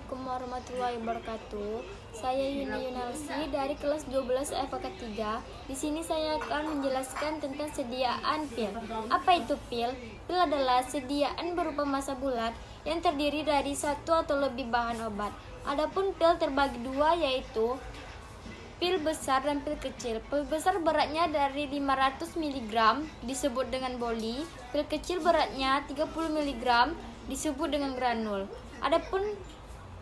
Assalamualaikum warahmatullahi wabarakatuh. Saya Yuni Yunalsi dari kelas 12 FK 3. Di sini saya akan menjelaskan tentang sediaan pil. Apa itu pil? Pil adalah sediaan berupa massa bulat yang terdiri dari satu atau lebih bahan obat. Adapun pil terbagi dua, yaitu pil besar dan pil kecil. Pil besar beratnya dari 500 mg disebut dengan boli. Pil kecil beratnya 30 mg disebut dengan granul. Adapun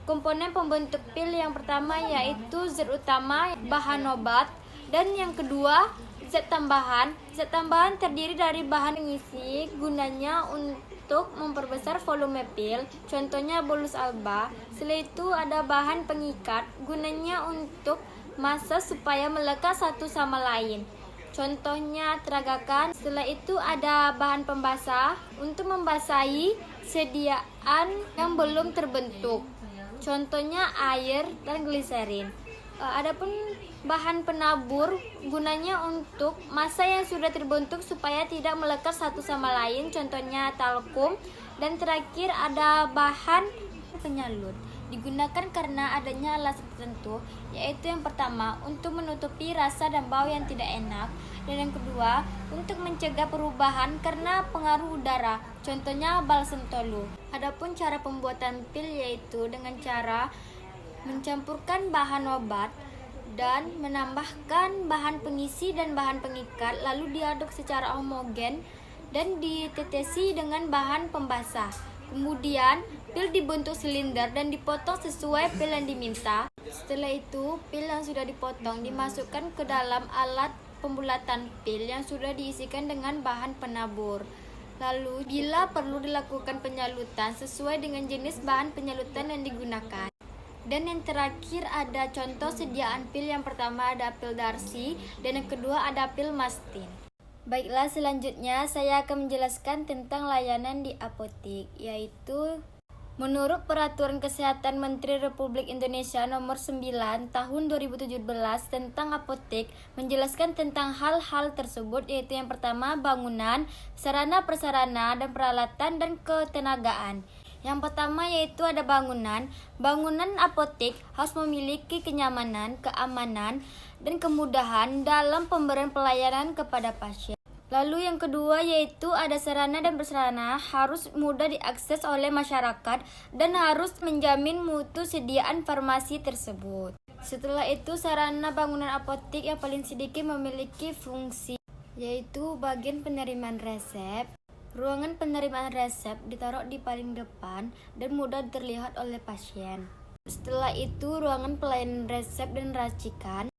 komponen pembentuk pil yang pertama yaitu zat utama bahan obat, dan yang kedua zat tambahan. Zat tambahan terdiri dari bahan pengisi, gunanya untuk memperbesar volume pil, contohnya bolus alba. Setelah itu ada bahan pengikat, gunanya untuk massa supaya melekat satu sama lain, contohnya teragakan. Setelah itu ada bahan pembasah untuk membasahi sediaan yang belum terbentuk, contohnya air dan gliserin. Adapun bahan penabur, gunanya untuk massa yang sudah terbentuk supaya tidak melekat satu sama lain, contohnya talkum. Dan terakhir ada bahan penyalut, digunakan karena adanya alasan tertentu, yaitu yang pertama untuk menutupi rasa dan bau yang tidak enak, dan yang kedua untuk mencegah perubahan karena pengaruh udara, contohnya balsam tolu. Adapun cara pembuatan pil yaitu dengan cara mencampurkan bahan obat dan menambahkan bahan pengisi dan bahan pengikat, lalu diaduk secara homogen dan ditetesi dengan bahan pembasah. Kemudian pil dibentuk silinder dan dipotong sesuai pil yang diminta. Setelah itu pil yang sudah dipotong dimasukkan ke dalam alat pembulatan pil yang sudah diisikan dengan bahan penabur. Lalu bila perlu dilakukan penyalutan sesuai dengan jenis bahan penyalutan yang digunakan. Dan yang terakhir ada contoh sediaan pil. Yang pertama ada pil Darcy dan yang kedua ada pil Mastin. Baiklah, selanjutnya saya akan menjelaskan tentang layanan di apotek, yaitu menurut Peraturan Kesehatan Menteri Republik Indonesia Nomor 9 Tahun 2017 tentang apotek, menjelaskan tentang hal-hal tersebut, yaitu yang pertama bangunan, sarana prasarana dan peralatan dan ketenagaan. Yang pertama yaitu ada bangunan. Bangunan apotek harus memiliki kenyamanan, keamanan, dan kemudahan dalam pemberian pelayanan kepada pasien. Lalu yang kedua yaitu ada sarana dan prasarana, harus mudah diakses oleh masyarakat dan harus menjamin mutu sediaan farmasi tersebut. Setelah itu sarana bangunan apotek yang paling sedikit memiliki fungsi, yaitu bagian penerimaan resep. Ruangan penerimaan resep ditaruh di paling depan dan mudah terlihat oleh pasien. Setelah itu ruangan pelayanan resep dan racikan.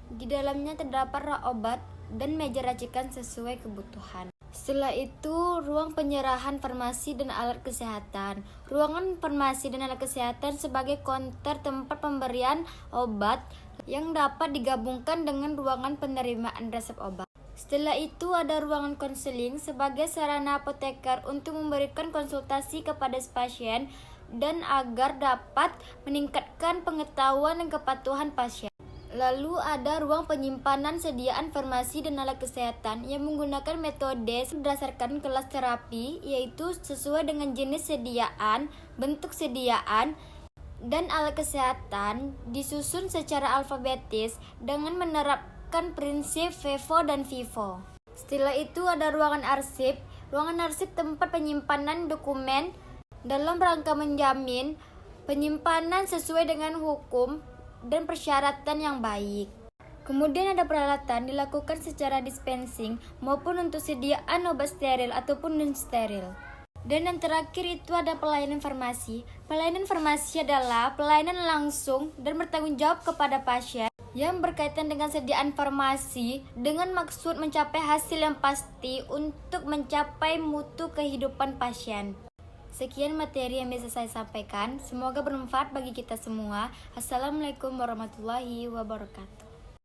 Di dalamnya terdapat rak obat dan meja racikan sesuai kebutuhan. Setelah itu ruang penyerahan farmasi dan alat kesehatan. Ruangan farmasi dan alat kesehatan sebagai konter tempat pemberian obat yang dapat digabungkan dengan ruangan penerimaan resep obat. Setelah itu ada ruangan konseling sebagai sarana apoteker untuk memberikan konsultasi kepada pasien dan agar dapat meningkatkan pengetahuan dan kepatuhan pasien. Lalu ada ruang penyimpanan sediaan farmasi dan alat kesehatan yang menggunakan metode berdasarkan kelas terapi, yaitu sesuai dengan jenis sediaan, bentuk sediaan, dan alat kesehatan disusun secara alfabetis dengan menerapkan prinsip FIFO dan FIFO. Setelah itu ada ruangan arsip. Ruangan arsip tempat penyimpanan dokumen dalam rangka menjamin penyimpanan sesuai dengan hukum dan persyaratan yang baik. Kemudian ada peralatan dilakukan secara dispensing maupun untuk sediaan obat steril ataupun non-steril. Dan yang terakhir itu ada pelayanan farmasi. Pelayanan farmasi adalah pelayanan langsung dan bertanggung jawab kepada pasien yang berkaitan dengan sediaan farmasi dengan maksud mencapai hasil yang pasti untuk mencapai mutu kehidupan pasien. Sekian materi yang bisa saya sampaikan. Semoga bermanfaat bagi kita semua. Assalamualaikum warahmatullahi wabarakatuh.